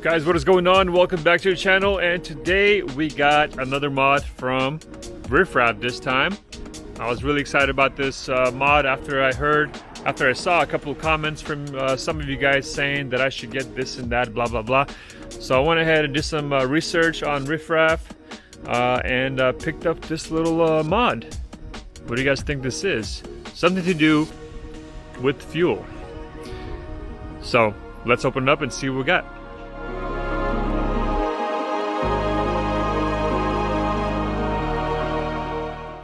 Guys, what is going on? Welcome back to the channel, and today we got another mod from Riffraff this time. I was really excited about this mod after I saw a couple of comments from some of you guys saying that I should get this and that, blah blah blah. So I went ahead and did some research on Riffraff and picked up this little mod. What do you guys think this is? Something to do with fuel. So let's open it up and see what we got.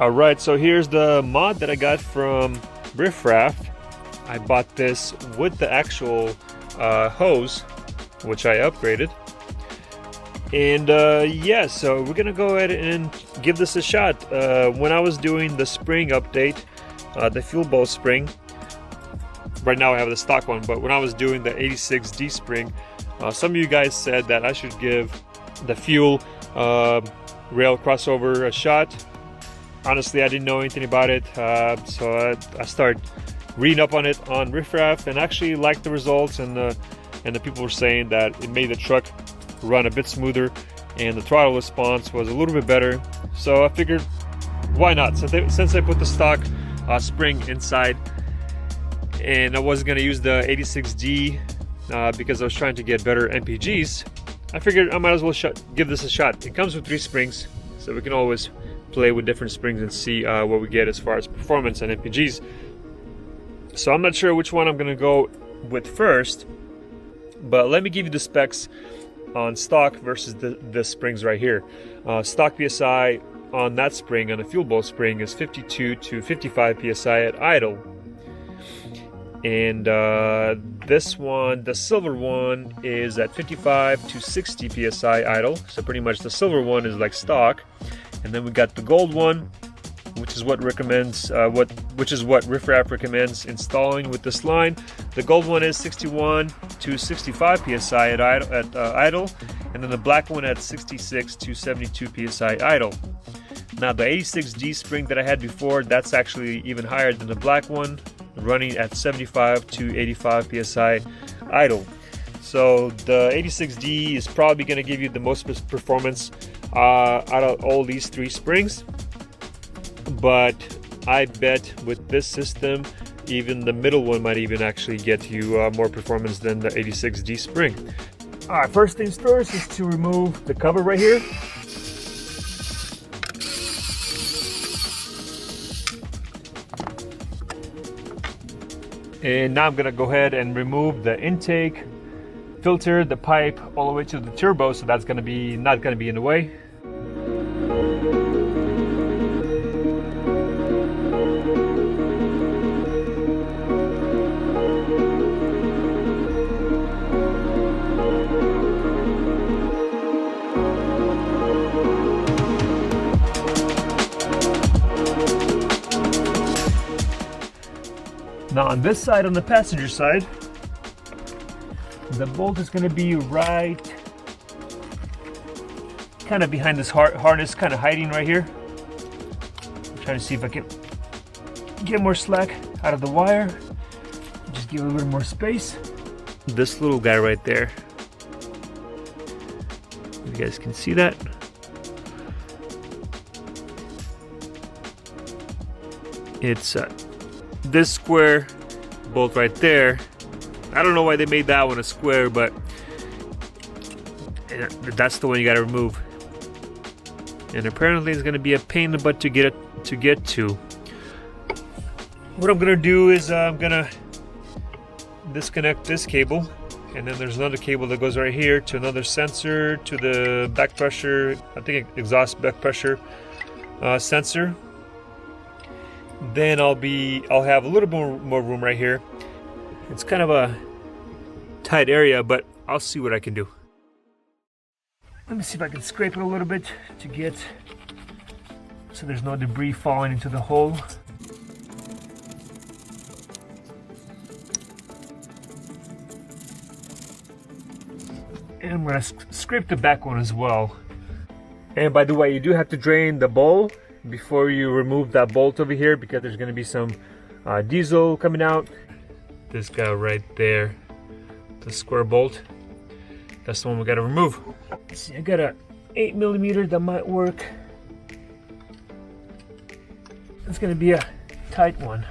Alright, so here's the mod that I got from Riffraff. I bought this with the actual hose, which I upgraded. And yeah, so we're gonna go ahead and give this a shot. When I was doing the spring update, the fuel bowl spring, right now I have the stock one, but when I was doing the 86D spring, some of you guys said that I should give the fuel rail crossover a shot. Honestly, I didn't know anything about it, so I started reading up on it on Riffraff and actually liked the results, and the people were saying that it made the truck run a bit smoother and the throttle response was a little bit better. So I figured, why not? Since I put the stock spring inside and I wasn't going to use the 86D because I was trying to get better MPGs, I figured I might as well give this a shot. It comes with 3 springs, so we can always play with different springs and see what we get as far as performance and MPGs. So I'm not sure which one I'm gonna go with first, but let me give you the specs on stock versus the springs right here. Stock PSI on that spring, on the fuel bowl spring, is 52 to 55 PSI at idle. And this one, the silver one, is at 55 to 60 PSI idle. So pretty much the silver one is like stock. And then we got the gold one, which is what Riffraff recommends installing with this line. The gold one is 61 to 65 psi at idle, and then the black one at 66 to 72 psi idle. Now the 86D spring that I had before, that's actually even higher than the black one, running at 75 to 85 psi idle. So the 86D is probably going to give you the most performance out of all these 3 springs, but I bet with this system even the middle one might even actually get you more performance than the 86D spring. Alright, first things first is to remove the cover right here. And now I'm gonna go ahead and remove the intake filter, the pipe, all the way to the turbo, so that's gonna be not gonna be in the way. Now on this side, on the passenger side, the bolt is going to be right kind of behind this harness, kind of hiding right here. I'm trying to see if I can get more slack out of the wire, just give it a little more space. This little guy right there, you guys can see that. It's this square bolt right there. I don't know why they made that one a square, but that's the one you got to remove. And apparently it's going to be a pain in the butt to get to. What I'm going to do is I'm going to disconnect this cable, and then there's another cable that goes right here to another sensor, to the back pressure, I think exhaust back pressure sensor. Then I'll have a little more room right here. It's kind of a tight area, but I'll see what I can do. Let me see if I can scrape it a little bit to get so there's no debris falling into the hole. And I'm gonna scrape the back one as well. And by the way, you do have to drain the bowl before you remove that bolt over here, because there's going to be some diesel coming out. This guy right there, the square bolt. That's the one we gotta remove. Let's see, I got a 8mm that might work. It's gonna be a tight one.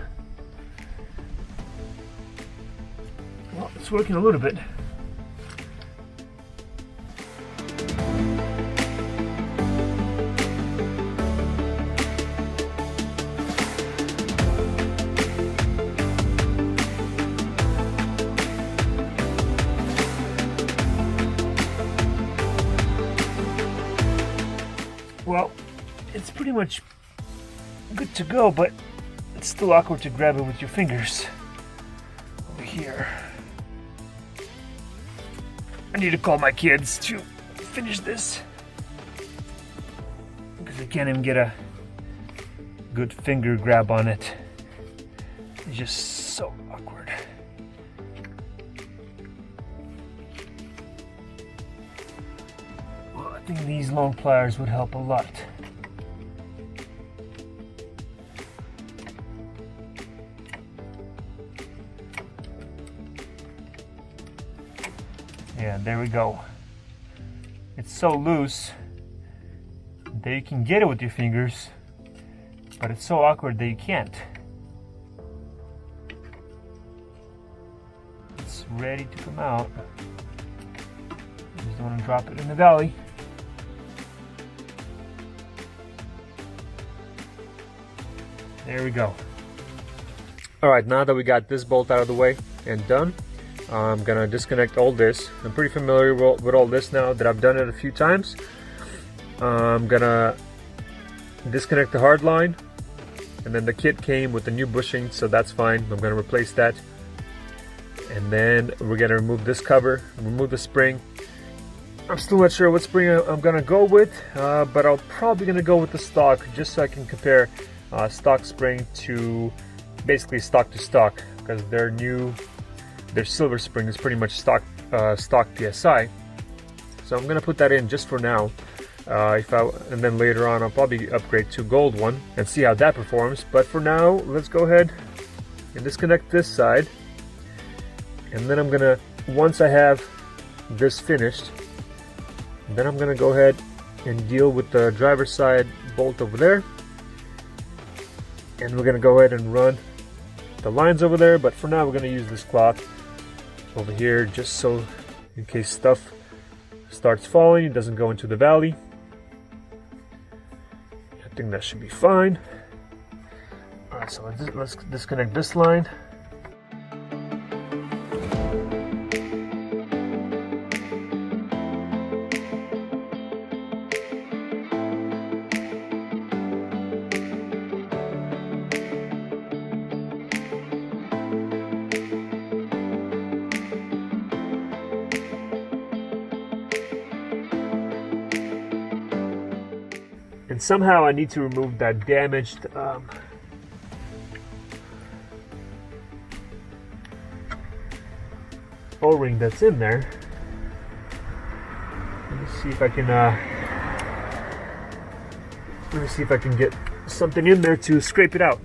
Well, it's working a little bit. Well, it's pretty much good to go, but it's still awkward to grab it with your fingers. Over here. I need to call my kids to finish this, because I can't even get a good finger grab on it. It's just so awkward. Well, I think these long pliers would help a lot. Yeah, there we go. It's so loose that you can get it with your fingers, but it's so awkward that you can't. It's ready to come out. I just want to drop it in the valley. There we go. Alright, now that we got this bolt out of the way and done, I'm gonna disconnect all this. I'm pretty familiar with all this now that I've done it a few times. I'm gonna disconnect the hard line, and then the kit came with the new bushing, so that's fine. I'm gonna replace that, and then we're gonna remove this cover, remove the spring. I'm still not sure what spring I'm gonna go with, but I'm probably gonna go with the stock, just so I can compare stock spring to basically stock to stock, because their silver spring is pretty much stock PSI. So I'm gonna put that in just for now. And then later on I'll probably upgrade to gold one and see how that performs. But for now, let's go ahead and disconnect this side. And then I'm gonna, once I have this finished, then I'm gonna go ahead and deal with the driver's side bolt over there. And we're gonna go ahead and run the lines over there. But for now, we're gonna use this cloth over here, just so in case stuff starts falling, it doesn't go into the valley. I think that should be fine. Alright, so let's disconnect this line. And somehow I need to remove that damaged O-ring that's in there. Let me see if I can get something in there to scrape it out.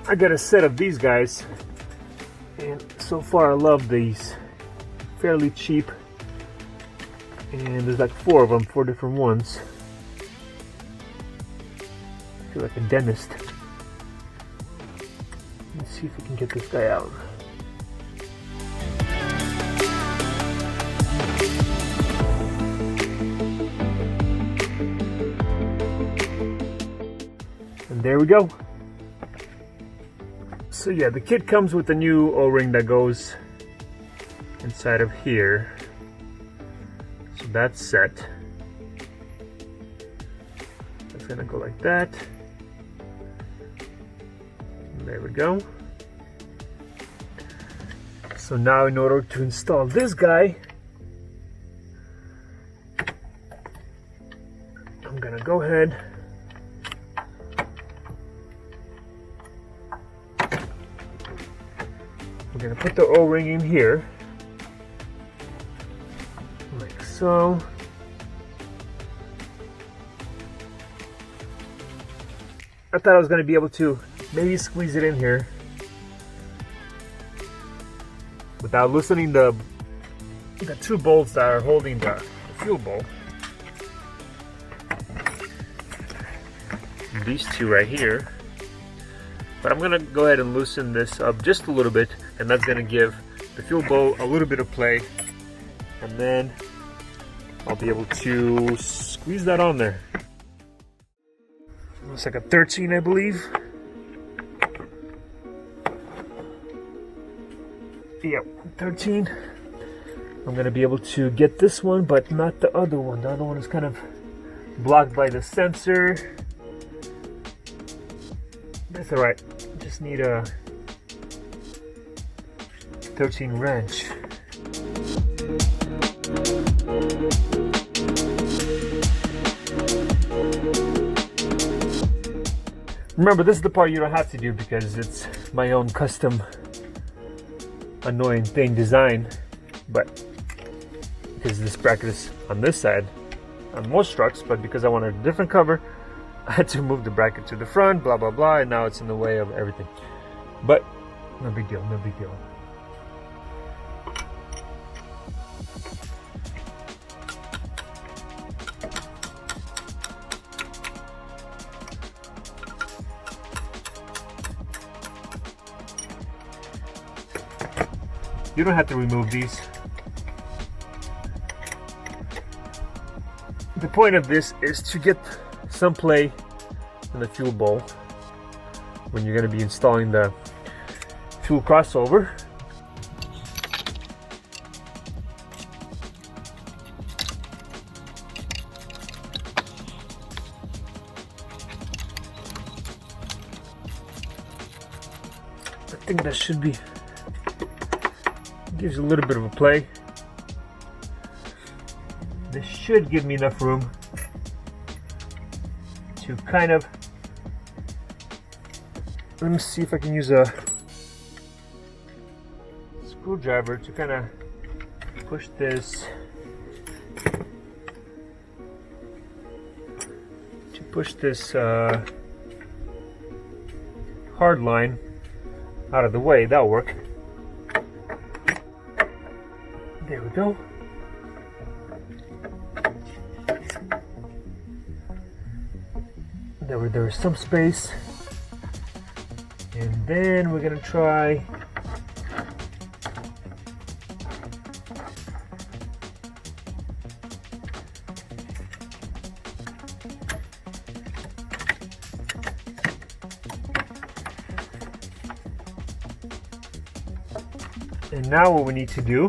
I got a set of these guys, and so far I love these. Fairly cheap, and there's like 4 of them, 4 different ones. I feel like a dentist. Let's see if we can get this guy out. And there we go. So yeah, the kit comes with a new O-ring that goes inside of here. So that's set. That's gonna go like that. There we go. So now in order to install this guy, I'm gonna go ahead we're gonna put the O-ring in here like so. I thought I was gonna be able to maybe squeeze it in here without loosening the the two bolts that are holding the fuel bowl. These two right here. But I'm gonna go ahead and loosen this up just a little bit, and that's gonna give the fuel bowl a little bit of play, and then I'll be able to squeeze that on there. Looks like a 13, I believe. Yep, 13. I'm gonna be able to get this one, but not the other one. The other one is kind of blocked by the sensor. That's all right. Just need a 13 wrench. Remember, this is the part you don't have to do because it's my own custom annoying thing design, but because this bracket is on this side on most trucks, but because I wanted a different cover, I had to move the bracket to the front, blah blah blah, and now it's in the way of everything. But no big deal, no big deal. You don't have to remove these. The point of this is to get some play in the fuel bowl when you're going to be installing the fuel crossover. I think that should be, gives a little bit of a play. This should give me enough room to kind of, let me see if I can use a screwdriver to kind of push this, hard line out of the way. That'll work. There we go. There is some space, and then we're gonna try and now what we need to do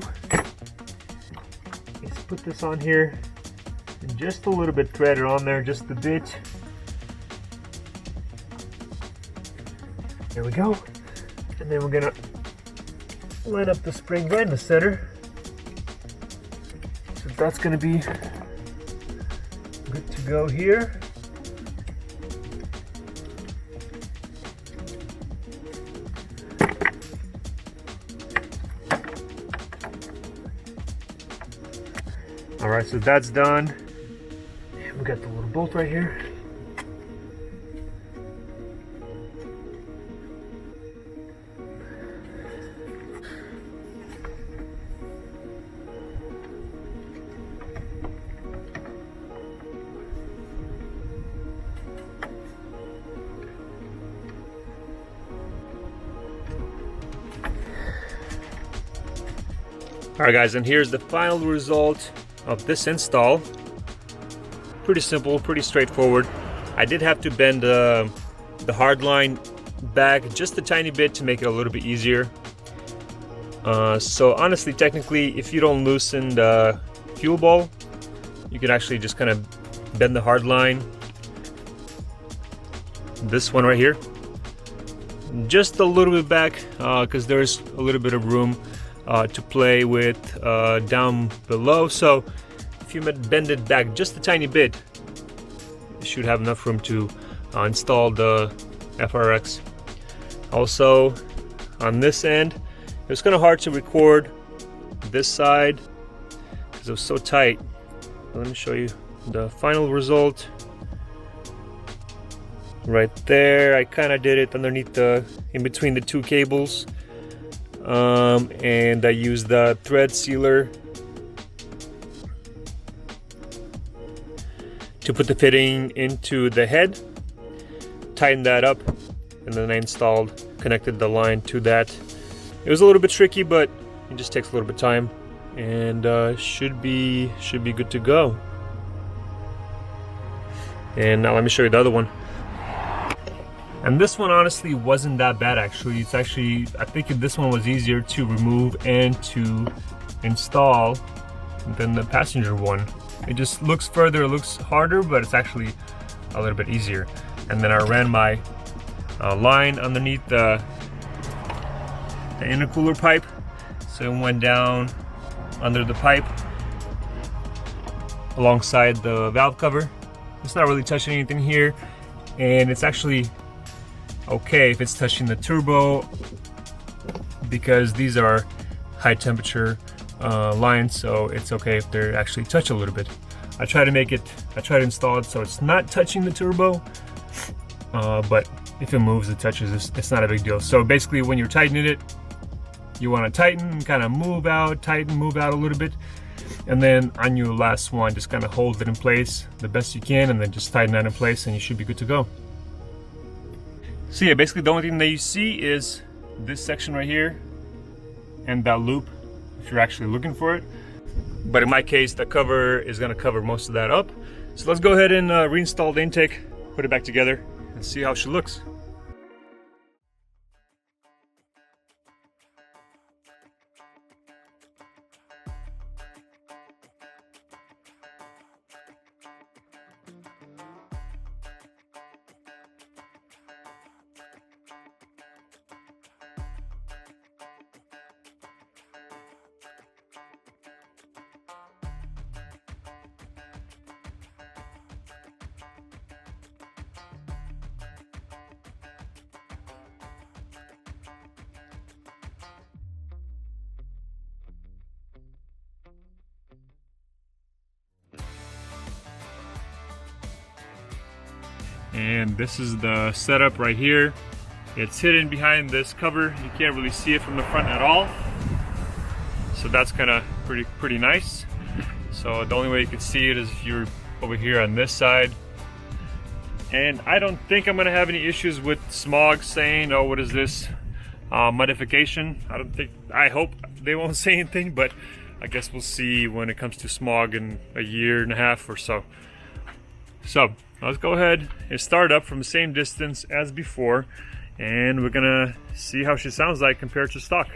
is put this on here and just a little bit thread it on there, just a bit. There we go. And then we're gonna line up the spring right in the center. So that's gonna be good to go here. All right, so that's done. And we got the little bolt right here. Alright guys, and here's the final result of this install. Pretty simple, pretty straightforward. I did have to bend the hard line back just a tiny bit to make it a little bit easier. So honestly, technically, if you don't loosen the fuel bowl, you can actually just kind of bend the hard line. This one right here. Just a little bit back, because there's a little bit of room to play with down below. So if you bend it back just a tiny bit, you should have enough room to install the FRX. Also on this end, it was kind of hard to record this side because it was so tight. Let me show you the final result. Right there, I kind of did it underneath in between the two cables. And I used the thread sealer to put the fitting into the head, tightened that up, and then I connected the line to that. It was a little bit tricky, but it just takes a little bit of time, and should be good to go. And now let me show you the other one. And this one honestly wasn't that bad actually. It's actually, I think this one was easier to remove and to install than the passenger one. It just looks further, it looks harder, but it's actually a little bit easier. And then I ran my line underneath the intercooler pipe, so it went down under the pipe alongside the valve cover. It's not really touching anything here, and it's actually okay if it's touching the turbo, because these are high temperature lines, so it's okay if they're actually touch a little bit. I try to install it so it's not touching the turbo, but if it moves, it touches, it's not a big deal. So basically when you're tightening it, you want to tighten, kind of move out, tighten, move out a little bit, and then on your last one, just kind of hold it in place the best you can, and then just tighten that in place, and you should be good to go. So yeah, basically the only thing that you see is this section right here and that loop, if you're actually looking for it. But in my case, the cover is going to cover most of that up. So let's go ahead and reinstall the intake, put it back together, and see how she looks. And this is the setup right here. It's hidden behind this cover. You can't really see it from the front at all. So that's kind of pretty nice. So the only way you can see it is if you're over here on this side. And I don't think I'm gonna have any issues with smog saying, oh, what is this modification? I hope they won't say anything, but I guess we'll see when it comes to smog in a year and a half or so. So let's go ahead and start up from the same distance as before, and we're gonna see how she sounds like compared to stock.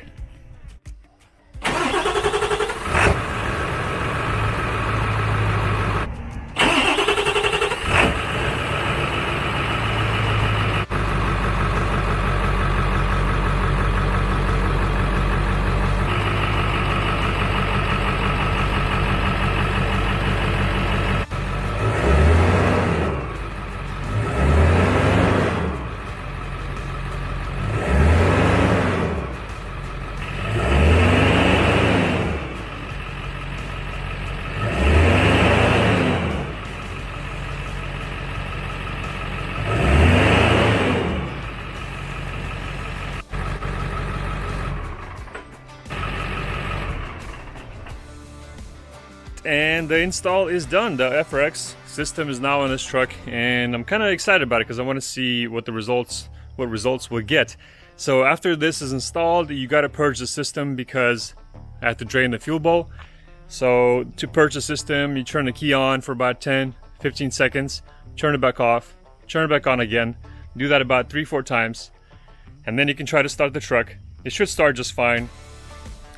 And the install is done. The FRX system is now on this truck, and I'm kind of excited about it because I want to see what results we'll get. So after this is installed, you got to purge the system because I have to drain the fuel bowl. So to purge the system, you turn the key on for about 10-15 seconds, turn it back off, turn it back on again. Do that about 3-4 times, and then you can try to start the truck. It should start just fine.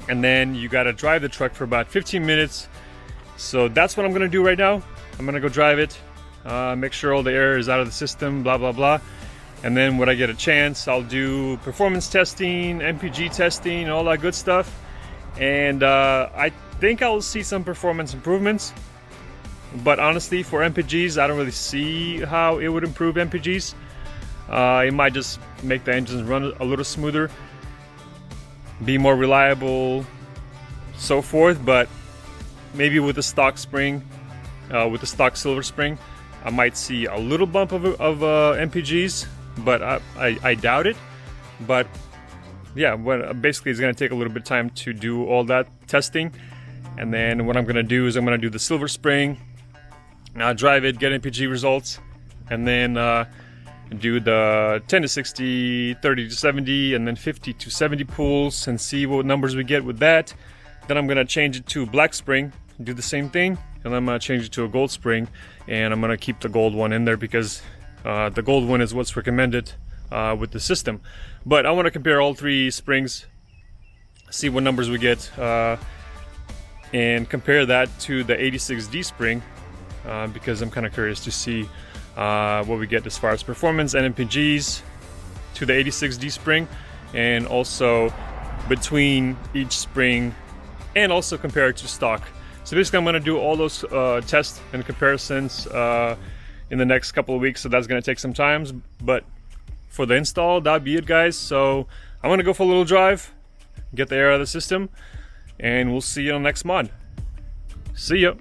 And then you got to drive the truck for about 15 minutes. So that's what I'm gonna do right now. I'm gonna go drive it, make sure all the air is out of the system, blah blah blah. And then when I get a chance, I'll do performance testing, MPG testing, all that good stuff. And I think I'll see some performance improvements. But honestly, for MPGs, I don't really see how it would improve MPGs. It might just make the engines run a little smoother, be more reliable, so forth. But maybe with the stock spring, with the stock silver spring, I might see a little bump of MPGs, but I doubt it. But yeah, basically it's going to take a little bit of time to do all that testing. And then what I'm going to do is I'm going to do the silver spring, drive it, get MPG results, and then do the 10 to 60, 30 to 70, and then 50 to 70 pulls and see what numbers we get with that. Then I'm gonna change it to black spring, do the same thing, and then I'm gonna change it to a gold spring, and I'm gonna keep the gold one in there because the gold one is what's recommended with the system. But I want to compare all three springs, see what numbers we get, and compare that to the 86D spring because I'm kind of curious to see what we get as far as performance and MPGs to the 86D spring, and also between each spring, and also compare it to stock. So basically I'm going to do all those tests and comparisons in the next couple of weeks, so that's going to take some time. But for the install, that'll be it, guys. So I'm going to go for a little drive, get the air out of the system, and we'll see you on the next mod. See ya!